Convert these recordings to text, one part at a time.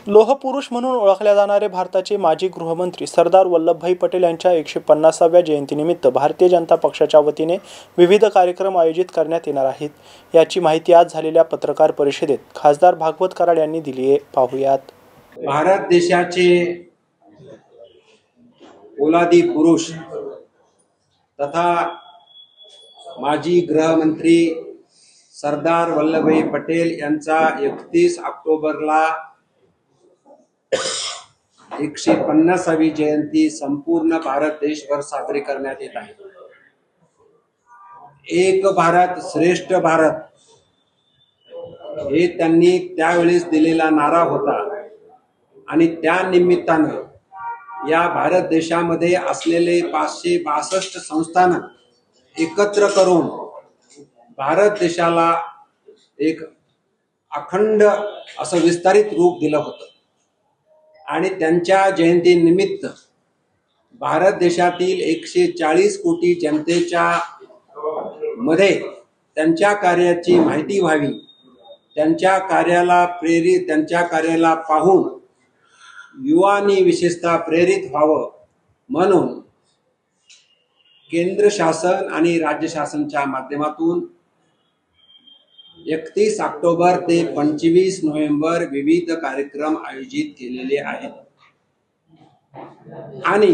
लोहपुरुष म्हणून ओळखले जाणारे भारताचे माजी गृहमंत्री सरदार वल्लभभाई पटेल यांच्या 150व्या जयंतीनिमित्त भारतीय जनता पक्षाच्या वतीने विविध कार्यक्रम आयोजित करण्यात येणार आहेत। याची माहिती आज झालेल्या पत्रकार परिषदेत खासदार भागवत कराड यांनी दिली आहे। पाहूयात। भारत देशाचे पोलादी पुरुष तथा माजी गृहमंत्री सरदार वल्लभभाई पटेल यांचा 31 ऑक्टोबरला 150वी जयंती संपूर्ण भारत देशभर साजरी करण्यात येत आहे। एक भारत श्रेष्ठ भारत हे त्यांनी त्यावेळेस दिलेला नारा होता आणि त्या निमित्तानं या भारत देशामध्ये असलेले 562 संस्थान एकत्र करून भारत देशाला एक अखंड असं विस्तारित रूप दिलं होतं आणि त्यांच्या जयंतीनिमित्त भारत देशातील 140 कोटी जनतेच्या मध्ये त्यांच्या कार्याची माहिती व्हावी, त्यांच्या कार्याला पाहून युवांनी विशेषतः प्रेरित व्हावं म्हणून केंद्र शासन आणि राज्य शासनाच्या माध्यमातून 31 ऑक्टोबर ते 25 नोव्हेंबर विविध कार्यक्रम आयोजित केलेले आहेत आणि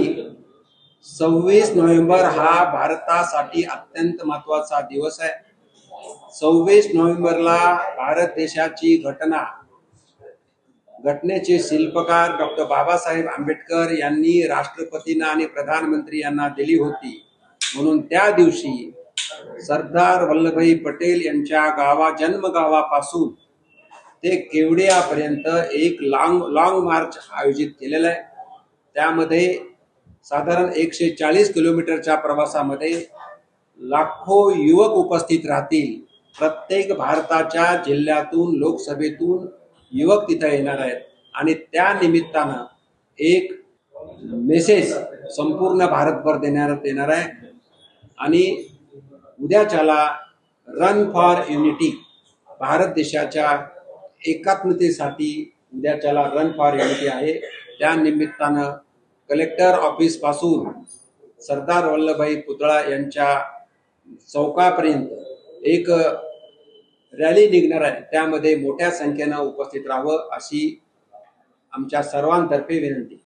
26 नोव्हेंबर हा भारतासाठी अत्यंत महत्त्वाचा दिवस आहे। 26 नोव्हेंबरला भारत देशाची घटनेचे शिल्पकार डॉक्टर बाबासाहेब आंबेडकर यांनी राष्ट्रपतींना आणि प्रधानमंत्री यांना दिली होती, म्हणून त्या दिवशी सरदार वल्लभभाई पटेल यांच्या जन्मगावापासून ते केवडियापर्यंत एक लॉंग मार्च आयोजित केलेला आहे। त्यामध्ये साधारण 140 किलोमीटरच्या प्रवासामध्ये लाखो युवक उपस्थित राहतील। प्रत्येक भारताच्या जिल्ह्यातून लोकसभेतून युवक तिथे येणार आहेत आणि त्या निमित्तानं एक मेसेज संपूर्ण भारतभर देण्यात येणार आहे आणि उद्याच्याला रन फॉर युनिटी, भारत देशाच्या एकात्मतेसाठी उद्याच्याला रन फॉर युनिटी आहे। त्या निमित्तानं कलेक्टर ऑफिस पासून सरदार वल्लभभाई पुतळा यांच्या चौकापर्यंत एक रॅली निघणार आहे। त्यामध्ये मोठ्या संख्येनं उपस्थित राहावं अशी आमच्या सर्वांतर्फे विनंती।